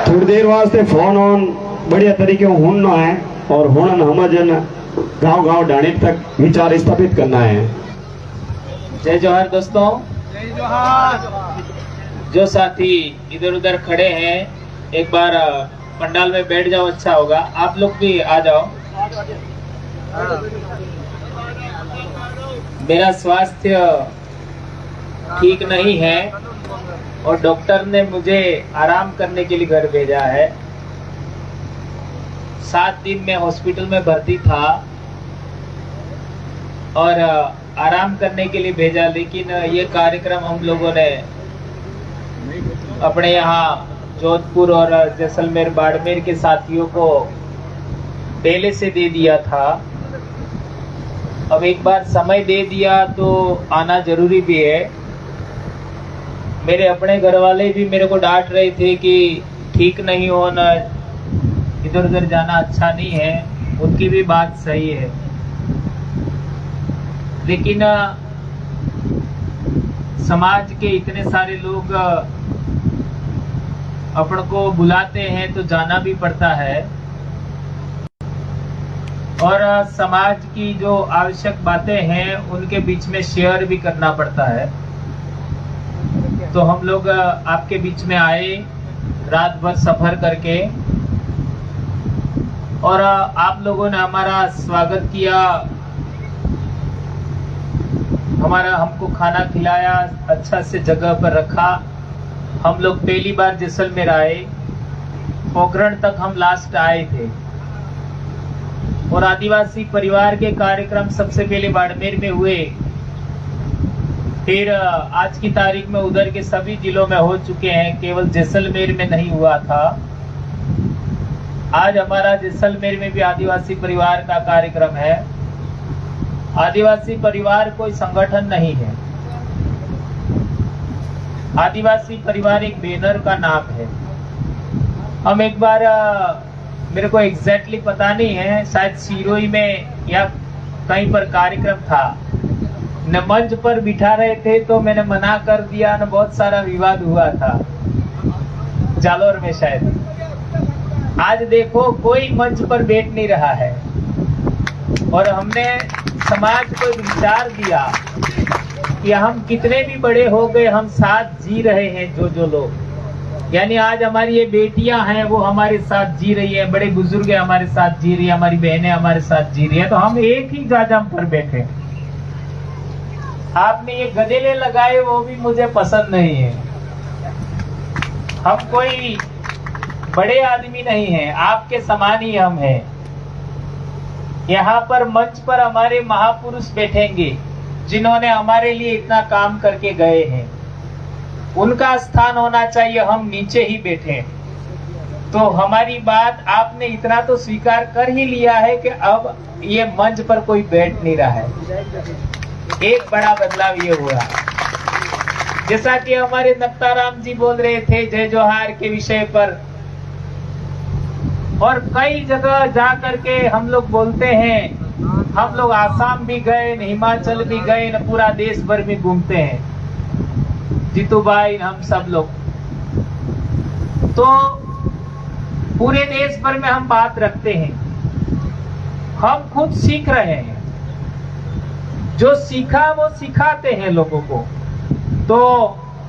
थोड़ी देर वास्ते phone on बढ़िया तरीके हुनना है और हुनन हमजन गांव गांव डाणी तक विचार स्थापित करना है। जय जोहार दोस्तों। जय जोहार। जो साथी इधर उधर खड़े हैं एक बार पंडाल में बैठ जाओ, अच्छा होगा। आप लोग भी आ जाओ। मेरा स्वास्थ्य ठीक नहीं है और डॉक्टर ने मुझे आराम करने के लिए घर भेजा है। 7 दिन में हॉस्पिटल में भर्ती था और आराम करने के लिए भेजा, लेकिन ये कार्यक्रम हम लोगों ने अपने यहाँ जोधपुर और जैसलमेर बाड़मेर के साथियों को पहले से दे दिया था। अब एक बार समय दे दिया तो आना जरूरी भी है। मेरे अपने घर वाले भी मेरे को डांट रहे थे कि ठीक नहीं होना, इधर उधर जाना अच्छा नहीं है। उनकी भी बात सही है, लेकिन समाज के इतने सारे लोग अपन को बुलाते हैं तो जाना भी पड़ता है और समाज की जो आवश्यक बातें हैं उनके बीच में शेयर भी करना पड़ता है। तो हम लोग आपके बीच में आए रात भर सफर करके और आप लोगों ने हमारा स्वागत किया, हमको खाना खिलाया, अच्छा से जगह पर रखा। हम लोग पहली बार जैसलमेर आए, पोखरण तक हम लास्ट आए थे और आदिवासी परिवार के कार्यक्रम सबसे पहले बाड़मेर में हुए, फिर आज की तारीख में उधर के सभी जिलों में हो चुके हैं, केवल जैसलमेर में नहीं हुआ था। आज हमारा जैसलमेर में भी आदिवासी परिवार का कार्यक्रम है। आदिवासी परिवार कोई संगठन नहीं है, आदिवासी परिवार एक बैनर का नाम है। हम एक बार मेरे को एग्जैक्टली पता नहीं है, शायद सिरोही में या कहीं पर कार्यक्रम था, न मंच पर बिठा रहे थे तो मैंने मना कर दिया, न बहुत सारा विवाद हुआ था जालोर में शायद। आज देखो कोई मंच पर बैठ नहीं रहा है और हमने समाज को विचार दिया कि हम कितने भी बड़े हो गए हम साथ जी रहे हैं। जो लोग, यानी आज हमारी ये बेटियां हैं वो हमारे साथ जी रही है, बड़े बुजुर्ग हमारे साथ जी रही है, हमारी बहनें हमारे साथ जी रही है, तो हम एक ही जाजम पर बैठे। आपने ये गदेले लगाए वो भी मुझे पसंद नहीं है। हम कोई बड़े आदमी नहीं हैं, आपके समान ही हम हैं। यहाँ पर मंच पर हमारे महापुरुष बैठेंगे जिन्होंने हमारे लिए इतना काम करके गए हैं, उनका स्थान होना चाहिए, हम नीचे ही बैठे। तो हमारी बात आपने इतना तो स्वीकार कर ही लिया है कि अब ये मंच पर कोई बैठ नहीं रहा है। एक बड़ा बदलाव ये हुआ, जैसा कि हमारे नक्ताराम जी बोल रहे थे जय जोहार के विषय पर, और कई जगह जा करके हम लोग बोलते हैं। हम लोग आसाम भी गए, हिमाचल भी गए, न पूरा देश भर में घूमते हैं, जीतू भाई हम सब लोग। तो पूरे देश भर में हम बात रखते हैं, हम खुद सीख रहे हैं, जो सीखा वो सिखाते हैं लोगों को। तो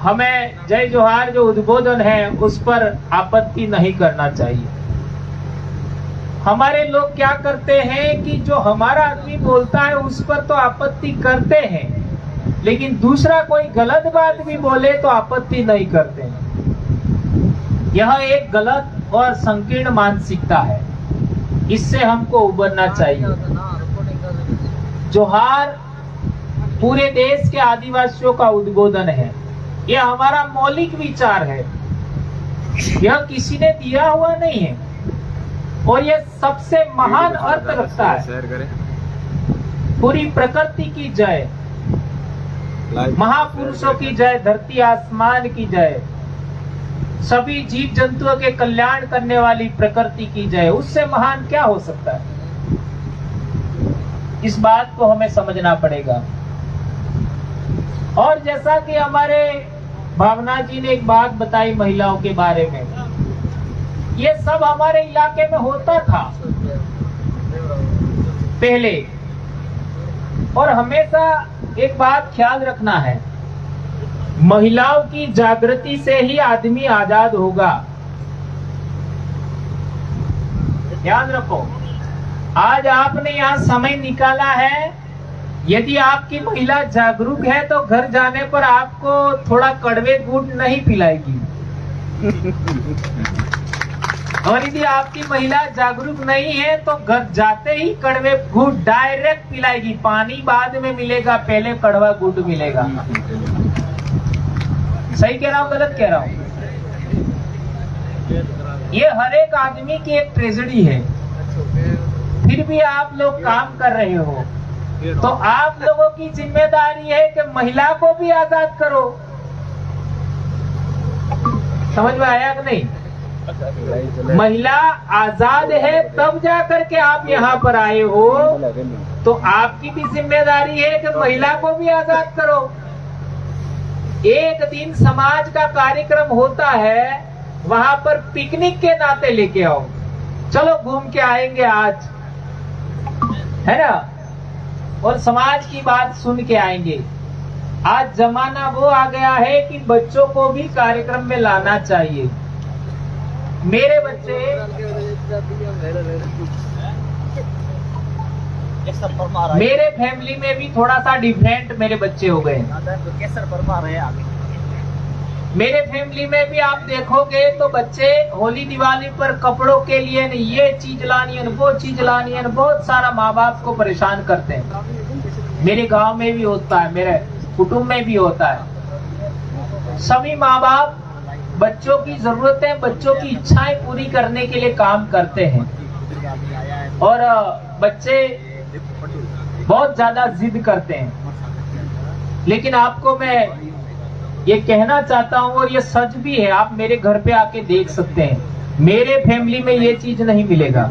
हमें जय जोहार जो उद्बोधन है उस पर आपत्ति नहीं करना चाहिए। हमारे लोग क्या करते हैं कि जो हमारा आदमी बोलता है उस पर तो आपत्ति करते हैं, लेकिन दूसरा कोई गलत बात भी बोले तो आपत्ति नहीं करते हैं। यह एक गलत और संकीर्ण मानसिकता है, इससे हमको उबरना चाहिए। जोहार पूरे देश के आदिवासियों का उद्बोधन है, यह हमारा मौलिक विचार है, यह किसी ने दिया हुआ नहीं है और यह सबसे महान अर्थ रखता है। पूरी प्रकृति की जय, महापुरुषों की जय, धरती आसमान की जय, सभी जीव जंतुओं के कल्याण करने वाली प्रकृति की जय, उससे महान क्या हो सकता है? इस बात को हमें समझना पड़ेगा। और जैसा कि हमारे भावना जी ने एक बात बताई महिलाओं के बारे में। ये सब हमारे इलाके में होता था पहले, और हमेशा एक बात ख्याल रखना है, महिलाओं की जागृति से ही आदमी आजाद होगा। ध्यान रखो, आज आपने यहाँ समय निकाला है, यदि आपकी महिला जागरूक है तो घर जाने पर आपको थोड़ा कड़वे गुड़ नहीं पिलाएगी, और यदि आपकी महिला जागरूक नहीं है तो घर जाते ही कड़वे गुड़ डायरेक्ट पिलाएगी। पानी बाद में मिलेगा, पहले कड़वा गुड़ मिलेगा। सही कह रहा हूँ, गलत कह रहा हूँ? ये हर एक आदमी की एक ट्रेजेडी है। फिर भी आप लोग काम कर रहे हो, तो आप लोगों की जिम्मेदारी है कि महिला को भी आजाद करो। समझ में आया कि नहीं? महिला आजाद है तब जाकर के आप यहाँ पर आए हो, तो आपकी भी जिम्मेदारी है कि महिला को भी आजाद करो। एक दिन समाज का कार्यक्रम होता है, वहां पर पिकनिक के नाते लेके आओ, चलो घूम के आएंगे आज, है ना, और समाज की बात सुन के आएंगे। आज जमाना वो आ गया है कि बच्चों को भी कार्यक्रम में लाना चाहिए। मेरे बच्चे मेरे फैमिली में भी थोड़ा सा डिफरेंट मेरे बच्चे हो गए। मेरे फैमिली में भी आप देखोगे तो बच्चे होली दिवाली पर कपड़ों के लिए नहीं, ये चीज लानी है, वो चीज लानी है, बहुत सारा माँ बाप को परेशान करते हैं। मेरे गांव में भी होता है, मेरे कुटुंब में भी होता है। सभी माँ बाप बच्चों की जरूरतें, बच्चों की इच्छाएं पूरी करने के लिए काम करते हैं, और बच्चे बहुत ज्यादा जिद करते हैं। लेकिन आपको मैं ये कहना चाहता हूँ, और ये सच भी है, आप मेरे घर पे आके देख सकते हैं, मेरे फैमिली में ये चीज नहीं मिलेगा।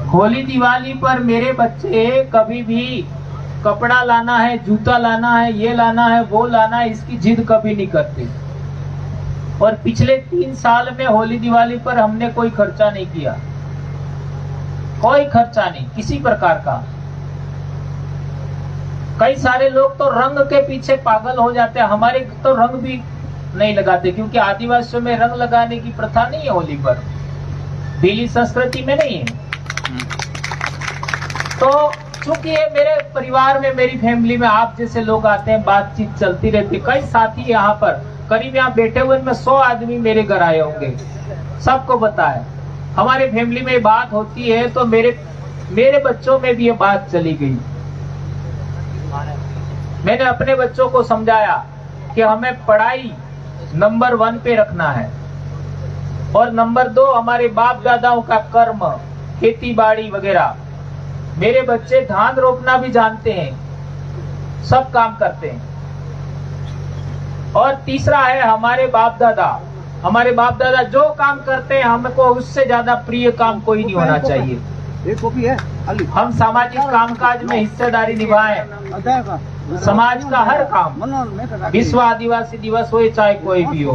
होली दिवाली पर मेरे बच्चे कभी भी कपड़ा लाना है, जूता लाना है, ये लाना है, वो लाना है, इसकी जिद कभी नहीं करते। और पिछले 3 साल में होली दिवाली पर हमने कोई खर्चा नहीं किया, कोई खर्चा नहीं किसी प्रकार का। कई सारे लोग तो रंग के पीछे पागल हो जाते हैं, हमारे तो रंग भी नहीं लगाते, क्योंकि आदिवासियों में रंग लगाने की प्रथा नहीं है होली पर, भीली संस्कृति में नहीं है। तो चूंकि ये मेरे परिवार में, मेरी फैमिली में आप जैसे लोग आते हैं, बातचीत चलती रहती है। कई साथी यहाँ पर, करीब यहाँ बैठे हुए में 100 आदमी मेरे घर आए होंगे, सबको पता है हमारे फैमिली में बात होती है, तो मेरे बच्चों में भी ये बात चली गई। मैंने अपने बच्चों को समझाया कि हमें पढ़ाई नंबर 1 पे रखना है, और नंबर 2 हमारे बाप दादाओं का कर्म, खेती बाड़ी वगैरह। मेरे बच्चे धान रोपना भी जानते हैं, सब काम करते हैं। और तीसरा है हमारे बाप दादा। हमारे बाप दादा जो काम करते हैं, हमको उससे ज्यादा प्रिय काम कोई नहीं होना चाहिए। एक कॉपी है, हम सामाजिक कामकाज में हिस्सेदारी निभाएं, समाज का हर काम, विश्व आदिवासी दिवस हो चाहे कोई भी हो।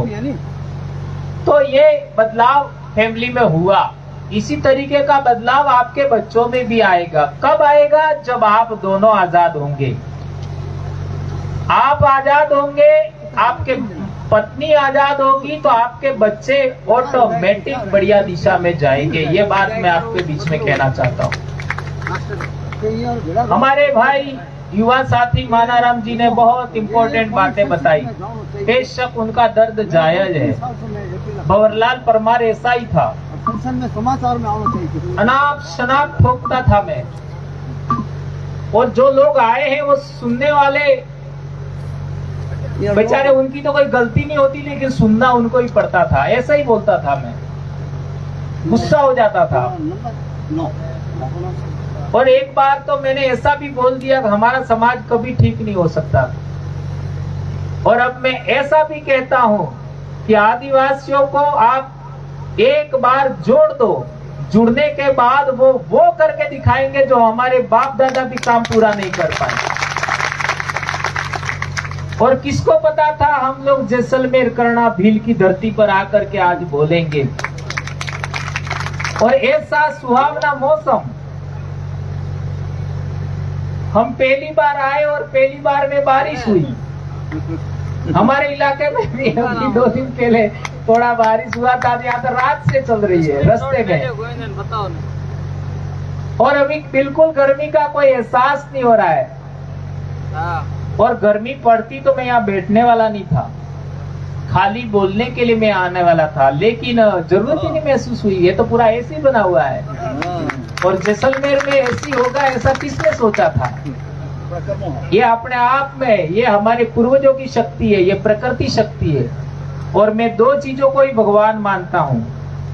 तो ये बदलाव फैमिली में हुआ, इसी तरीके का बदलाव आपके बच्चों में भी आएगा। कब आएगा? जब आप दोनों आजाद होंगे। आप आजाद होंगे, आपके पत्नी आजाद होगी, तो आपके बच्चे ऑटोमेटिक बढ़िया दिशा में जाएंगे। ये बात मैं आपके बीच में कहना चाहता हूँ। हमारे भाई युवा साथी मानाराम जी ने बहुत इम्पोर्टेंट बातें बताई। बेशक उनका दर्द जायज है, भंवरलाल परमार ऐसा ही था, समाचार में आना चाहिए। अनाप शनाप ठोकता था मैं, और जो लोग आए हैं वो सुनने वाले बेचारे, उनकी तो कोई गलती नहीं होती, लेकिन सुनना उनको ही पड़ता था। ऐसा ही बोलता था मैं, गुस्सा हो जाता था। और एक बार तो मैंने ऐसा भी बोल दिया कि हमारा समाज कभी ठीक नहीं हो सकता। और अब मैं ऐसा भी कहता हूँ कि आदिवासियों को आप एक बार जोड़ दो, जुड़ने के बाद वो करके दिखाएंगे जो हमारे बाप दादा भी काम पूरा नहीं कर पाए। और किसको पता था हम लोग जैसलमेर करना भील की धरती पर आकर के आज बोलेंगे। और ऐसा सुहावना मौसम, हम पहली बार आए और पहली बार में बारिश हुई। हमारे इलाके में भी अभी 2 दिन पहले थोड़ा बारिश हुआ था, यहाँ तो रात से चल रही है रास्ते में। और अभी बिल्कुल गर्मी का कोई एहसास नहीं हो रहा है। और गर्मी पड़ती तो मैं यहाँ बैठने वाला नहीं था, खाली बोलने के लिए मैं आने वाला था, लेकिन जरूरत ही नहीं महसूस हुई। ये तो पूरा एसी बना हुआ है और जैसलमेर में एसी होगा ऐसा किसने सोचा था। ये अपने आप में ये हमारे पूर्वजों की शक्ति है, ये प्रकृति शक्ति है। और मैं 2 चीजों को ही भगवान मानता हूँ,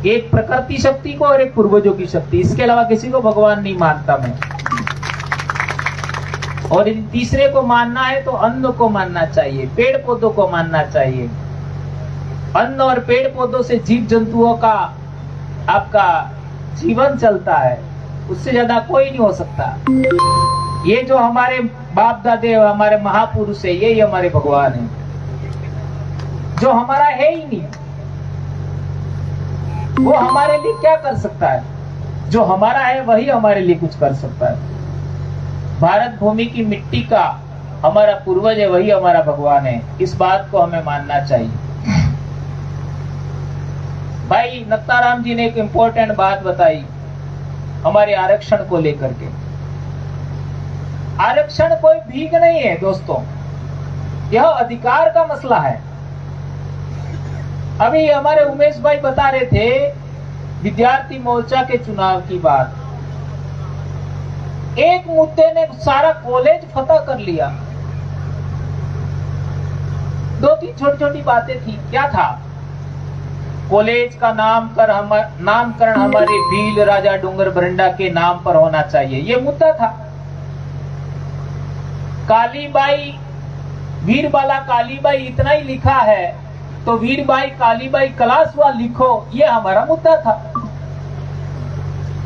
एक प्रकृति शक्ति को और एक पूर्वजों की शक्ति। इसके अलावा किसी को भगवान नहीं मानता मैं। और इन तीसरे को मानना है तो अन्न को मानना चाहिए, पेड़ पौधों को मानना चाहिए। अन्न और पेड़ पौधों से जीव जंतुओं का आपका जीवन चलता है, उससे ज्यादा कोई नहीं हो सकता। ये जो हमारे बाप दादे हमारे महापुरुष है, यही हमारे भगवान है, जो हमारा है ही नहीं। वो हमारे लिए क्या कर सकता है? जो हमारा है वही हमारे लिए कुछ कर सकता है। भारत भूमि की मिट्टी का हमारा पूर्वज है, वही हमारा भगवान है। इस बात को हमें मानना चाहिए। भाई नत्ताराम जी ने एक इम्पोर्टेंट बात बताई हमारे आरक्षण को लेकर के। आरक्षण कोई भीख नहीं है दोस्तों, यह अधिकार का मसला है। अभी हमारे उमेश भाई बता रहे थे विद्यार्थी मोर्चा के चुनाव की बात। एक मुद्दे ने सारा कॉलेज फतह कर लिया। 2-3 छोटी छोटी बातें थी। क्या था? कॉलेज का नामकरण हमारे भील राजा डूंगर बरंडा के नाम पर होना चाहिए, ये मुद्दा था। कालीबाई वीरबाला कालीबाई इतना ही लिखा है तो वीरबाई कालीबाई कलासवा लिखो, ये हमारा मुद्दा था।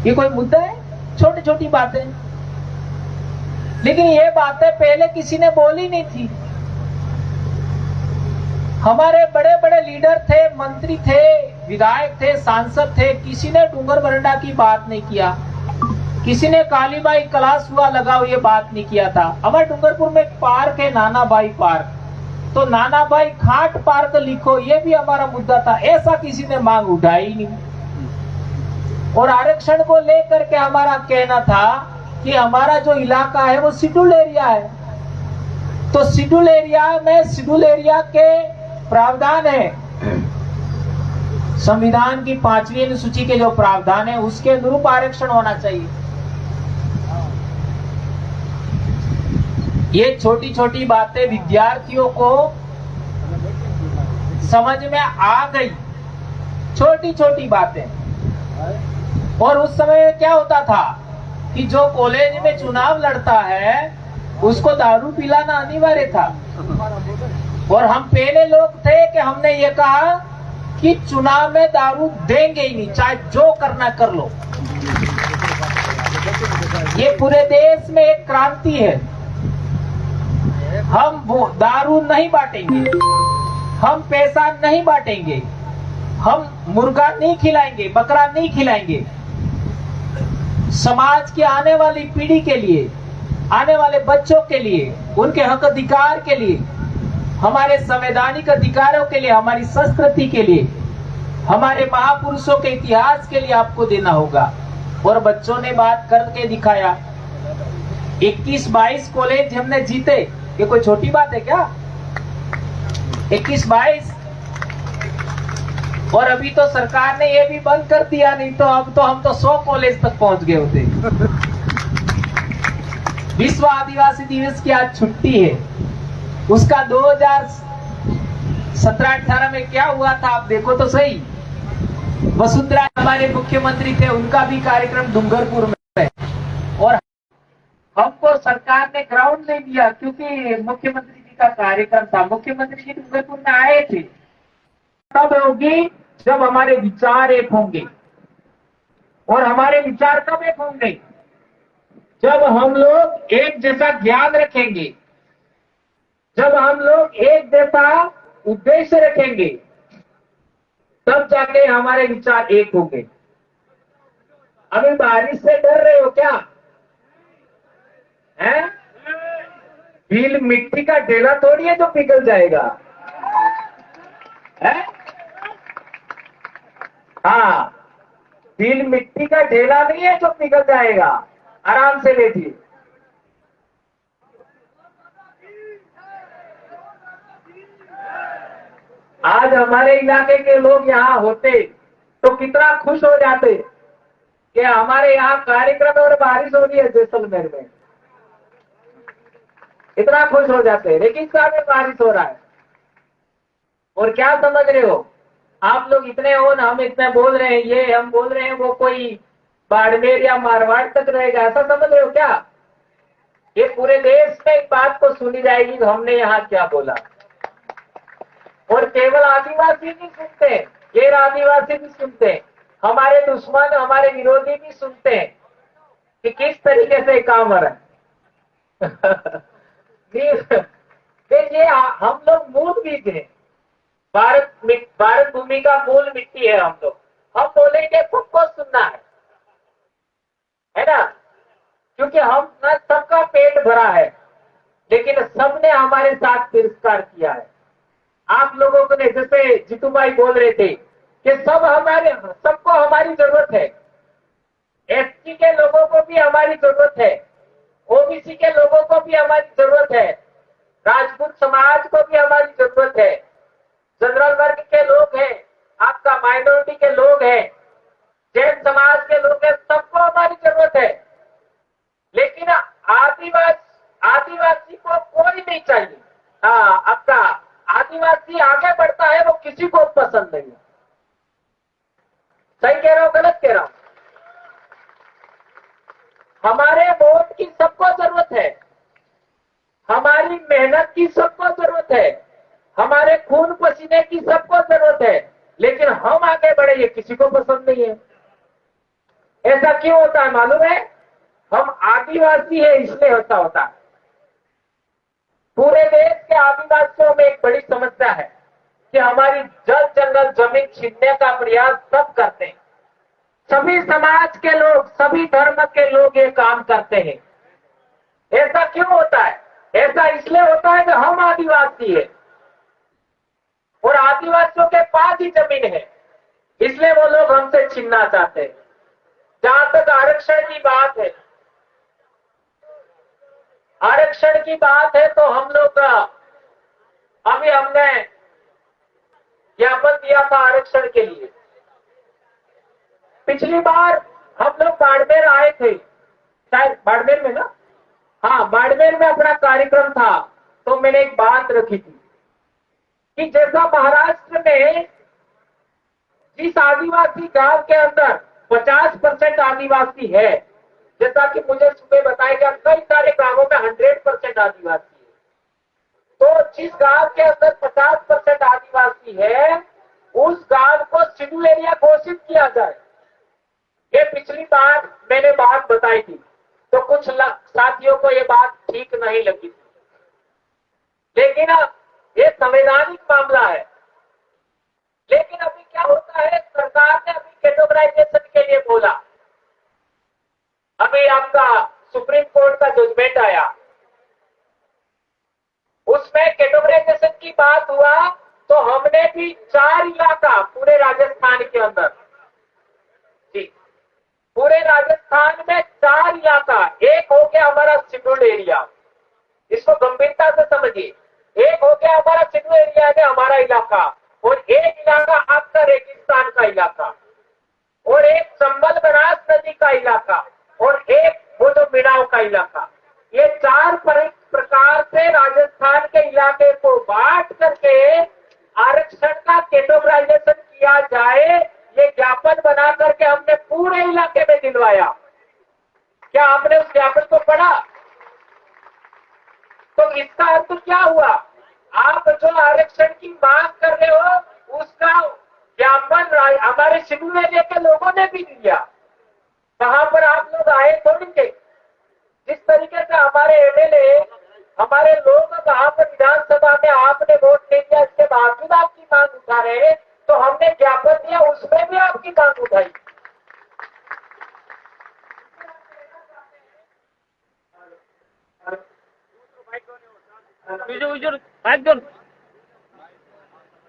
ये कोई मुद्दा है? छोटी छोटी बातें, लेकिन ये बातें पहले किसी ने बोली नहीं थी। हमारे बड़े बड़े लीडर थे, मंत्री थे, विधायक थे, सांसद थे, किसी ने डूंगर बरंडा की बात नहीं किया, किसी ने कालीबाई कलास हुआ लगाओ ये बात नहीं किया था। हमारे डूंगरपुर में एक पार्क है नानाबाई पार्क, तो नानाबाई घाट पार्क लिखो, ये भी हमारा मुद्दा था। ऐसा किसी ने मांग उठाई नहीं। और आरक्षण को लेकर के हमारा कहना था कि हमारा जो इलाका है वो शेड्यूल एरिया है, तो शेड्यूल एरिया में शेड्यूल एरिया के प्रावधान है, संविधान की 5वीं अनुसूची के जो प्रावधान है उसके अनुरूप आरक्षण होना चाहिए। ये छोटी छोटी बातें विद्यार्थियों को समझ में आ गई, छोटी छोटी बातें। और उस समय क्या होता था कि जो कॉलेज में चुनाव लड़ता है उसको दारू पिलाना अनिवार्य था। और हम पहले लोग थे कि हमने ये कहा कि चुनाव में दारू देंगे ही नहीं, चाहे जो करना कर लो। ये पूरे देश में एक क्रांति है। हम वो दारू नहीं बांटेंगे, हम पैसा नहीं बांटेंगे, हम मुर्गा नहीं खिलाएंगे, बकरा नहीं खिलाएंगे। समाज की आने वाली पीढ़ी के लिए, आने वाले बच्चों के लिए, उनके हक अधिकार के लिए, हमारे संवैधानिक अधिकारों के लिए, हमारी संस्कृति के लिए, हमारे महापुरुषों के इतिहास के लिए आपको देना होगा। और बच्चों ने बात करके दिखाया। 21-22 कॉलेज हमने जीते, ये कोई छोटी बात है क्या? 21-22। और अभी तो सरकार ने ये भी बंद कर दिया, नहीं तो अब तो हम तो 100 कॉलेज तक पहुंच गए होते। विश्व आदिवासी दिवस की आज छुट्टी है, उसका 2017-18 में क्या हुआ था आप देखो तो सही। वसुंधरा हमारे मुख्यमंत्री थे, उनका भी कार्यक्रम डूंगरपुर में है। और हमको सरकार ने ग्राउंड नहीं दिया क्योंकि मुख्यमंत्री जी का कार्यक्रम था। मुख्यमंत्री जी डूंगरपुर में आए थे। तब होगी जब हमारे विचार एक होंगे। और हमारे विचार कब एक होंगे? जब हम लोग एक जैसा ज्ञान रखेंगे, जब हम लोग एक जैसा उद्देश्य रखेंगे तब जाके हमारे विचार एक होंगे। अभी बारिश से डर रहे हो क्या? हैं? भील मिट्टी का ढेला थोड़ी है जो पिघल जाएगा। है? हाँ, भील मिट्टी का ढेला नहीं है जो पिघल जाएगा। आराम से लेटिए। आज हमारे इलाके के लोग यहाँ होते तो कितना खुश हो जाते कि हमारे यहाँ कार्यक्रम और बारिश हो रही है जैसलमेर में। इतना खुश हो जाते हैं, रेगिस्तान में बारिश हो रहा है। और क्या समझ रहे हो आप लोग? इतने हो ना, हम इतने बोल रहे हैं, ये हम बोल रहे हैं, वो कोई बाड़मेर या मारवाड़ तक रहेगा, ऐसा समझ रहे हो क्या? ये पूरे देश में इस बात को सुनी जाएगी कि हमने यहाँ क्या बोला। और केवल आदिवासी नहीं सुनते, गैर आदिवासी भी सुनते, हमारे दुश्मन, हमारे विरोधी भी सुनते हैं कि किस तरीके से काम हो रहा है। ये हम लोग मूल बीज हैं। भारत भूमि का मूल मिट्टी है हम लोग। हम बोलेंगे सबको सुनना है ना? क्योंकि हम ना सबका पेट भरा है, लेकिन सबने हमारे साथ तिरस्कार किया है। आप लोगों को ने, जैसे जीतू भाई बोल रहे थे कि सबको हमारी जरूरत है। एसटी के लोगों को भी हमारी जरूरत है, ओबीसी के लोगों को भी हमारी जरूरत है, राजपूत समाज को भी हमारी जरूरत है, जनरल वर्ग के लोग हैं, आपका माइनॉरिटी के लोग हैं, जैन समाज के लोग हैं, सबको हमारी जरूरत है। लेकिन आदिवासी को कोई नहीं चाहिए। आपका आदिवासी आगे बढ़ता है, वो किसी को पसंद नहीं है। सही कह रहा हूं, गलत कह रहा हूं? हमारे वोट की सबको जरूरत है, हमारी मेहनत की सबको जरूरत है, हमारे खून पसीने की सबको जरूरत है, लेकिन हम आगे बढ़े ये किसी को पसंद नहीं है। ऐसा क्यों होता है मालूम है? हम आदिवासी है इसलिए होता है। पूरे देश के आदिवासियों में एक बड़ी समस्या है कि हमारी जल जंगल जमीन छीनने का प्रयास सब करते हैं। सभी समाज के लोग, सभी धर्म के लोग ये काम करते हैं। ऐसा क्यों होता है? ऐसा इसलिए होता है कि हम आदिवासी है और आदिवासियों के पास ही जमीन है, इसलिए वो लोग हमसे छीनना चाहते हैं। जहां तक आरक्षण की बात है, आरक्षण की बात है तो हम लोग अभी हमने ज्ञापन दिया था आरक्षण के लिए। पिछली बार हम लोग बाड़मेर आए थे, शायद बाड़मेर में ना, हाँ बाड़मेर में अपना कार्यक्रम था, तो मैंने एक बात रखी थी कि जैसा महाराष्ट्र में जिस आदिवासी गांव के अंदर 50% आदिवासी है, जैसा कि मुझे सुबह बताया गया कई सारे गांवों में 100% आदिवासी है, तो जिस गांव के अंदर 50% आदिवासी है उस गांव को शेड्यूल एरिया घोषित किया जाए। ये पिछली बार मैंने बात बताई थी, तो कुछ साथियों को ये बात ठीक नहीं लगी थी, लेकिन ये संवैधानिक मामला है। लेकिन अभी क्या होता है, सरकार ने अभी कैटेगराइजेशन के लिए बोला। अभी आपका सुप्रीम कोर्ट का जजमेंट आया, उसमें कैटेगराइजेशन की बात हुआ, तो हमने भी 4 इलाका पूरे राजस्थान के अंदर, जी पूरे राजस्थान में 4 इलाका, एक हो गया हमारा शेड्यूल्ड एरिया, इसको गंभीरता से समझिए। एक हो गया हमारा शेड्यूल्ड एरिया है हमारा इलाका, और एक इलाका आपका रेगिस्तान का इलाका, और एक चंबल बनास नदी का इलाका, और एक वो जो मिनाव का इलाका। ये 4 प्रकार से राजस्थान के इलाके को बांट करके आरक्षण का कैटेगराइजेशन किया जाए, ये ज्ञापन बना करके हमने पूरे इलाके में दिलवाया। क्या आपने उस ज्ञापन को पढ़ा? तो इसका अर्थ क्या हुआ? आप जो आरक्षण की मांग कर रहे हो उसका ज्ञापन हमारे शेड्यूल एरिया के लोगों ने भी दिया। कहां पर आप लोग आए थोड़ी थे। जिस तरीके से हमारे एमएलए, हमारे लोग कहां पर विधानसभा में आपने वोट दे दिया, इसके बावजूद आपकी मांग उठा रहे हैं, तो हमने ज्ञापन दिया उसमें भी आपकी मांग उठाई।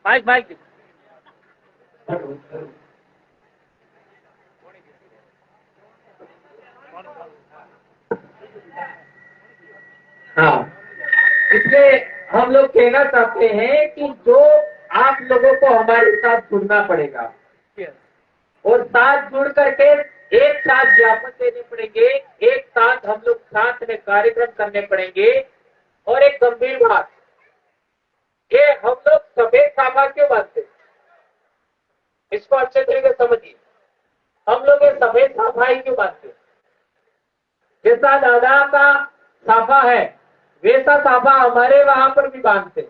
माइक हाँ, इसलिए हम लोग कहना चाहते हैं कि जो आप लोगों को हमारे साथ जुड़ना पड़ेगा और साथ जुड़ करके एक साथ ज्ञापन देने पड़ेंगे, एक साथ हम लोग साथ में कार्यक्रम करने पड़ेंगे। और एक गंभीर बात, ये हम लोग सफेद साफा क्यों बांधते, इसको अच्छे तरीके से समझिए। हम लोग ये सफेद साफा ही क्यों बांधते? जैसा दादा का साफा है वैसा साफा हमारे वहां पर भी बांधते,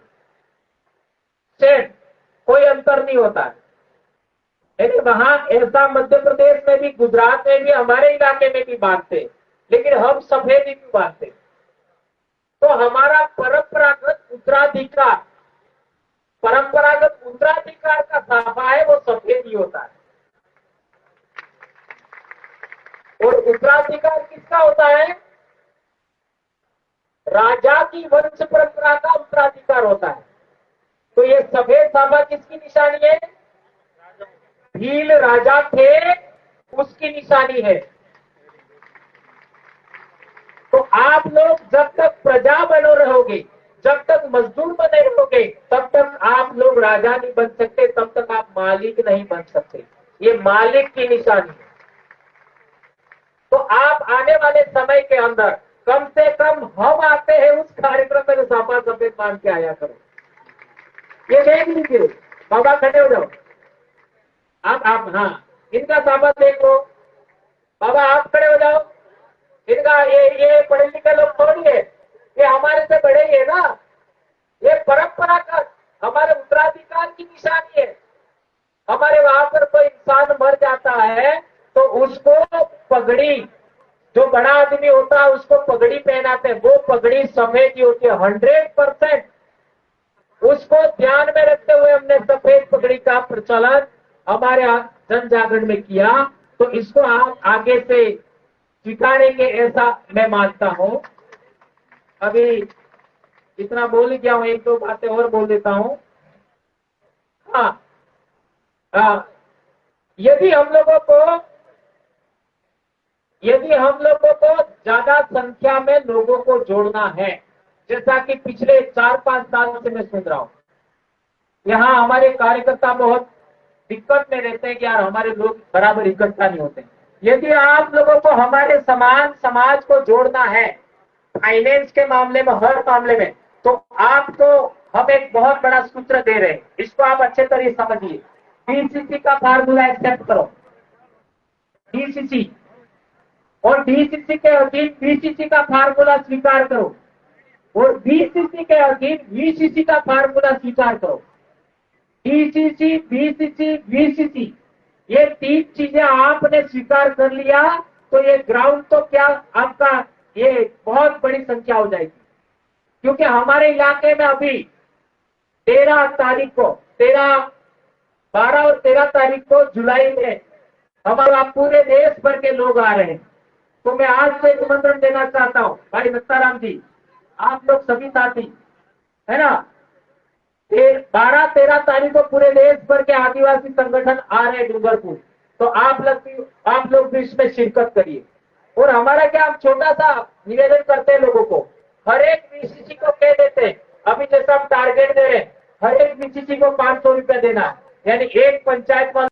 सेम, कोई अंतर नहीं होता है। लेकिन वहां ऐसा मध्य प्रदेश में भी, गुजरात में भी, हमारे इलाके में भी बांधते, लेकिन हम सफेद ही क्यों बांधते? तो हमारा परंपरागत उत्तराधिकार का साफा है, वो सफेद ही होता है। और उत्तराधिकार किसका होता है? राजा की वंश परंपरा का उत्तराधिकार होता है। तो ये सफेद साफा किसकी निशानी है? भील राजा थे, उसकी निशानी है। तो आप लोग जब तक प्रजा बने रहोगे, जब तक मजदूर बने रहोगे, तब तक आप लोग राजा नहीं बन सकते, तब तक आप मालिक नहीं बन सकते। ये मालिक की निशानी है। तो आप आने वाले समय के अंदर कम से कम हम आते हैं उस कार्यक्रम में, तो साफा सफेद मान के आया करो। ये देख लीजिए, बाबा खड़े हो जाओ। आप हाँ, इनका साफा देखो। बाबा आप खड़े हो जाओ। इनका ये पढ़े लिखे लोग थोड़ी है, ये हमारे से बड़े ही है ना। ये परंपरा का हमारे उत्तराधिकार की निशानी है। हमारे वहां पर कोई इंसान मर जाता है तो उसको पगड़ी, जो बड़ा आदमी होता है उसको पगड़ी पहनाते हैं, वो पगड़ी सफेद ही होती है 100%। उसको ध्यान में रखते हुए हमने सफेद पगड़ी का प्रचलन हमारे जन जागरण में किया। तो इसको आप आगे से स्वीकारेंगे ऐसा मैं मानता हूं। अभी इतना बोल ही गया हूं, एक दो बातें और बोल देता हूं। यदि हम लोगों को ज्यादा संख्या में लोगों को जोड़ना है, जैसा कि पिछले 4-5 साल से मैं सुन रहा हूं, यहाँ हमारे कार्यकर्ता बहुत दिक्कत में रहते हैं कि यार हमारे लोग बराबर इकट्ठा नहीं होते। यदि आप लोगों को हमारे समान समाज को जोड़ना है, फाइनेंस के मामले में, हर मामले में, तो आपको हम एक बहुत बड़ा सूत्र दे रहे हैं। इसको आप अच्छे तरीके समझिए। डीसीसी का फार्मूला एक्सेप्ट करो, डीसीसी, और डीसीसी के अधीन बीसीसी का फार्मूला स्वीकार करो, और बीसीसी के अधीन वीसीसी का फार्मूला स्वीकार करो। डीसीसी, बीसीसी, वीसीसी, ये 3 चीजें आपने स्वीकार कर लिया तो ये ग्राउंड तो क्या आपका, ये बहुत बड़ी संख्या हो जाएगी। क्योंकि हमारे इलाके में अभी 12 तारीख को, 12 और 13 तारीख को जुलाई में हमारा पूरे देश भर के लोग आ रहे हैं। तो मैं आज से निमंत्रण देना चाहता हूं, भाई दत्ताराम जी, आप लोग सभी साथी है ना, 12-13 तारीख को पूरे देश भर के आदिवासी संगठन आ रहे हैं डूंगरपुर। तो आप लोग भी इसमें शिरकत करिए। और हमारा क्या, हम छोटा सा निवेदन करते हैं लोगों को, हर एक बीसीसी को कह देते हैं, अभी जैसा हम टारगेट दे रहे हैं, हर एक बीसीसी को 500 रुपया देना, यानी एक पंचायत वाला